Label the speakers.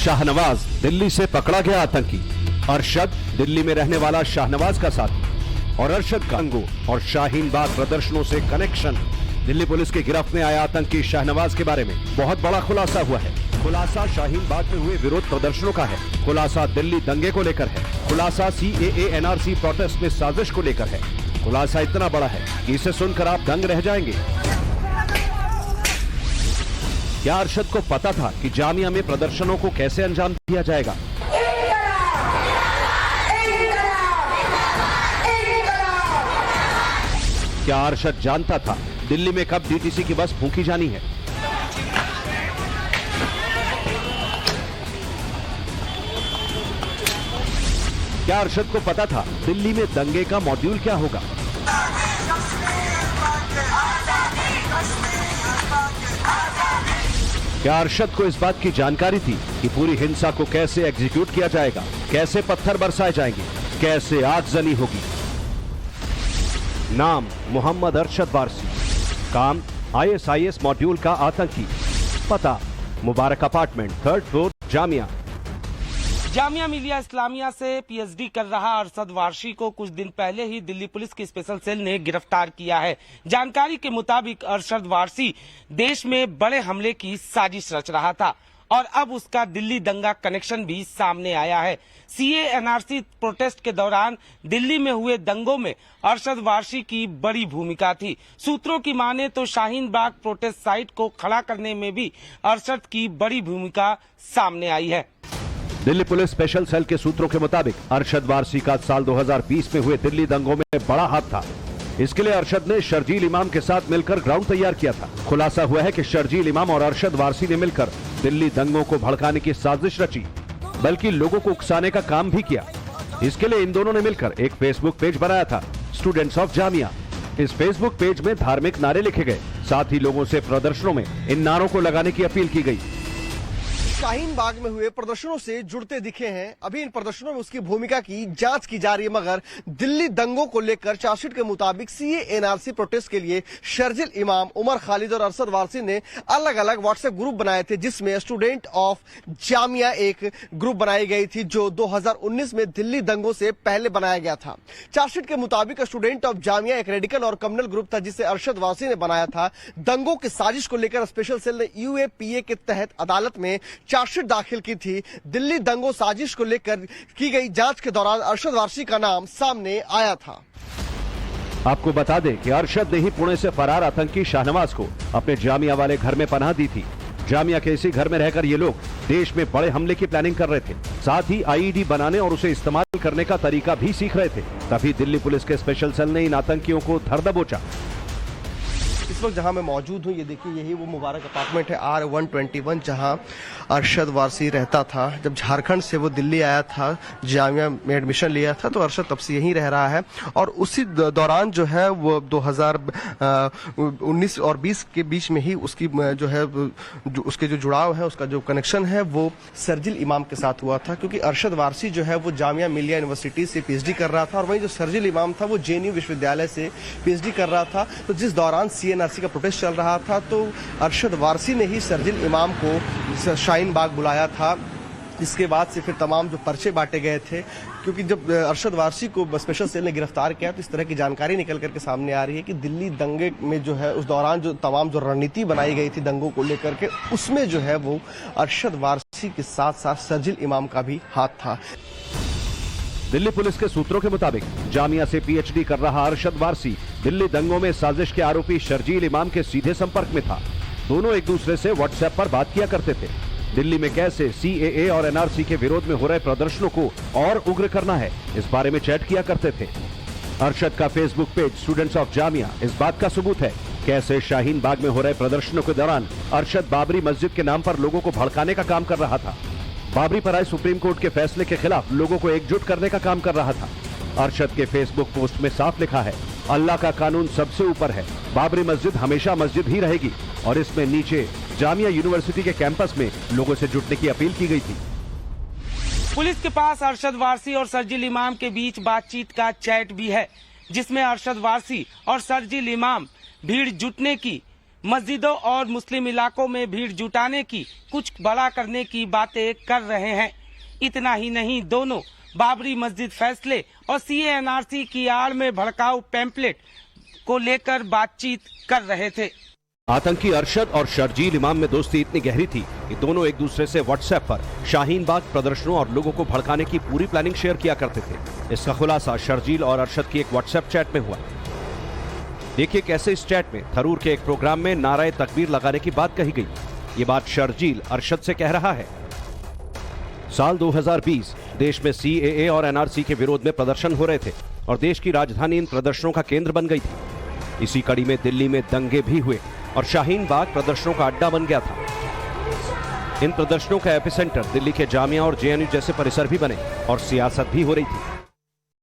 Speaker 1: शाहनवाज दिल्ली से पकड़ा गया आतंकी। अरशद दिल्ली में रहने वाला शाहनवाज का साथी और अरशद गंगो और शाहीन बाग प्रदर्शनों से कनेक्शन। दिल्ली पुलिस की गिरफ्त में आया आतंकी शाहनवाज के बारे में बहुत बड़ा खुलासा हुआ है। खुलासा शाहीन बाग में हुए विरोध प्रदर्शनों का है। खुलासा दिल्ली दंगे को लेकर है। खुलासा CAA NRC प्रोटेस्ट में साजिश को लेकर है। खुलासा इतना बड़ा है कि इसे सुनकर आप दंग रह जाएंगे। क्या अरशद को पता था कि जामिया में प्रदर्शनों को कैसे अंजाम दिया जाएगा? क्या अरशद जानता था दिल्ली में कब DTC की बस फूंकी जानी है? क्या अरशद को पता था दिल्ली में दंगे का मॉड्यूल क्या होगा? क्या अरशद को इस बात की जानकारी थी कि पूरी हिंसा को कैसे एग्जीक्यूट किया जाएगा, कैसे पत्थर बरसाए जाएंगे, कैसे आगजनी होगी? नाम मोहम्मद अरशद वारसी। काम ISIS मॉड्यूल का आतंकी। पता Mubarak apartment 3rd floor Jamia.
Speaker 2: Jamia Millia Islamia से PhD कर रहा अरशद वारसी को कुछ दिन पहले ही दिल्ली पुलिस की स्पेशल सेल ने गिरफ्तार किया है। जानकारी के मुताबिक अरशद वारसी देश में बड़े हमले की साजिश रच रहा था और अब उसका दिल्ली दंगा कनेक्शन भी सामने आया है। CAA NRC प्रोटेस्ट के दौरान दिल्ली में हुए दंगों में अरशद वारसी की बड़ी भूमिका थी। सूत्रों की माने तो शाहीन बाग प्रोटेस्ट साइट को खड़ा करने में भी अरशद की बड़ी भूमिका सामने आई है।
Speaker 1: दिल्ली पुलिस स्पेशल सेल के सूत्रों के मुताबिक अरशद वारसी का साल 2020 में हुए दिल्ली दंगों में बड़ा हाथ था। इसके लिए अरशद ने शर्जील इमाम के साथ मिलकर ग्राउंड तैयार किया था। खुलासा हुआ है कि शर्जील इमाम और अरशद वारसी ने मिलकर दिल्ली दंगों को भड़काने की साजिश रची, बल्कि लोगों को उकसाने का काम भी किया। इसके लिए इन दोनों ने मिलकर एक फेसबुक पेज बनाया था, स्टूडेंट्स ऑफ जामिया। इस फेसबुक पेज में धार्मिक नारे लिखे गए, साथ ही लोगों से प्रदर्शनों में इन नारों को लगाने की अपील की गई।
Speaker 3: शाहीन बाग में हुए प्रदर्शनों से जुड़ते दिखे हैं। अभी इन प्रदर्शनों में उसकी भूमिका की जांच की जा रही है, मगर दिल्ली दंगों को लेकर चार्जशीट के मुताबिक CAA NRC प्रोटेस्ट के लिए शर्जिल इमाम, उमर खालिद और अरशद वारसी ने अलग अलग व्हाट्सएप ग्रुप बनाए थे, जिसमें स्टूडेंट ऑफ जामिया एक ग्रुप बनाई गई थी जो 2019 में दिल्ली दंगों से पहले बनाया गया था। चार्जशीट के मुताबिक स्टूडेंट ऑफ जामिया एक रेडिकल और कम्युनल ग्रुप था जिसे अरशद वारसी ने बनाया था। दंगों की साजिश को लेकर स्पेशल सेल ने UAPA के तहत अदालत में चार्जशीट दाखिल की थी। दिल्ली दंगों साजिश को लेकर की गई जांच के दौरान अरशद वारसी का नाम सामने आया था।
Speaker 1: आपको बता दें कि अरशद ने ही पुणे से फरार आतंकी शाहनवाज को अपने जामिया वाले घर में पनाह दी थी। जामिया के इसी घर में रहकर ये लोग देश में बड़े हमले की प्लानिंग कर रहे थे, साथ ही IED बनाने और उसे इस्तेमाल करने का तरीका भी सीख रहे थे। तभी दिल्ली पुलिस के स्पेशल सेल ने इन आतंकियों को धर दबोचा।
Speaker 3: इस वक्त जहां मैं मौजूद हूं, ये देखिए, यही वो मुबारक अपार्टमेंट है R121 जहां अरशद वारसी रहता था। जब झारखंड से वो दिल्ली आया था, जामिया में एडमिशन लिया था, तो अरशद तब से यहीं रह रहा है। और उसी दौरान जो है वो 2019 और 20 के बीच में ही उसकी जो है उसके जो जुड़ाव है, उसका जो कनेक्शन है वो शर्जिल इमाम के साथ हुआ था, क्योंकि अरशद वारसी जो है वो जामिया मिलिया यूनिवर्सिटी से PhD कर रहा था और वहीं जो शर्जिल इमाम था वो JNU विश्वविद्यालय से PhD कर रहा था। तो जिस दौरान CAA NRC का प्रोटेस्ट चल रहा था, तो अरशद वारसी ने ही शर्जिल इमाम को शाहीन बाग बुलाया था। इसके बाद से फिर तमाम जो पर्चे बांटे गए थे, क्योंकि जब अरशद वारसी को स्पेशल सेल ने गिरफ्तार किया तो इस तरह की जानकारी निकल करके सामने आ रही है कि दिल्ली दंगे में जो है उस दौरान जो तमाम जो रणनीति बनाई गई थी दंगों को लेकर के, उसमें जो है वो अरशद वारसी के साथ साथ शर्जिल इमाम का भी हाथ था।
Speaker 1: दिल्ली पुलिस के सूत्रों के मुताबिक जामिया से PhD कर रहा अरशद वारसी दिल्ली दंगों में साजिश के आरोपी शर्जील इमाम के सीधे संपर्क में था। दोनों एक दूसरे से व्हाट्सएप पर बात किया करते थे। दिल्ली में कैसे CAA और NRC के विरोध में हो रहे प्रदर्शनों को और उग्र करना है, इस बारे में चैट किया करते थे। अरशद का Facebook page students of Jamia इस बात का सबूत है। कैसे शाहीन बाग में हो रहे प्रदर्शनों के दौरान अरशद बाबरी मस्जिद के नाम पर लोगों को भड़काने का काम कर रहा था। बाबरी पर आए सुप्रीम कोर्ट के फैसले के खिलाफ लोगों को एकजुट करने का काम कर रहा था। अरशद के फेसबुक पोस्ट में साफ लिखा है, अल्लाह का कानून सबसे ऊपर है, बाबरी मस्जिद हमेशा मस्जिद ही रहेगी और इसमें नीचे जामिया यूनिवर्सिटी के कैंपस में लोगों से जुटने की अपील की गई थी।
Speaker 2: पुलिस के पास अरशद वारसी और शर्जील इमाम के बीच बातचीत का चैट भी है, जिसमें अरशद वारसी और शर्जील इमाम भीड़ जुटने की, मस्जिदों और मुस्लिम इलाकों में भीड़ जुटाने की, कुछ बड़ा करने की बातें कर रहे हैं। इतना ही नहीं, दोनों बाबरी मस्जिद फैसले और CA/NRC की आड़ में भड़काऊ पैम्पलेट को लेकर बातचीत कर रहे थे।
Speaker 1: आतंकी अरशद और शर्जील इमाम में दोस्ती इतनी गहरी थी कि दोनों एक दूसरे से व्हाट्सएप पर शाहीन बाग प्रदर्शनों और लोगों को भड़काने की पूरी प्लानिंग शेयर किया करते थे। इसका खुलासा शर्जील और अरशद की एक व्हाट्सएप चैट में हुआ। देखिए कैसे इस चैट में थरूर के एक प्रोग्राम में नाराए तकबीर लगाने की बात कही गई। ये बात शर्जील अरशद से कह रहा है। साल 2020 देश में CAA और NRC के विरोध में प्रदर्शन हो रहे थे और देश की राजधानी इन प्रदर्शनों का केंद्र बन गई थी। इसी कड़ी में दिल्ली में दंगे भी हुए और शाहीन बाग प्रदर्शनों का अड्डा बन गया था। इन प्रदर्शनों का एपिसेंटर दिल्ली के जामिया और JNU जैसे परिसर भी बने और सियासत भी हो रही थी।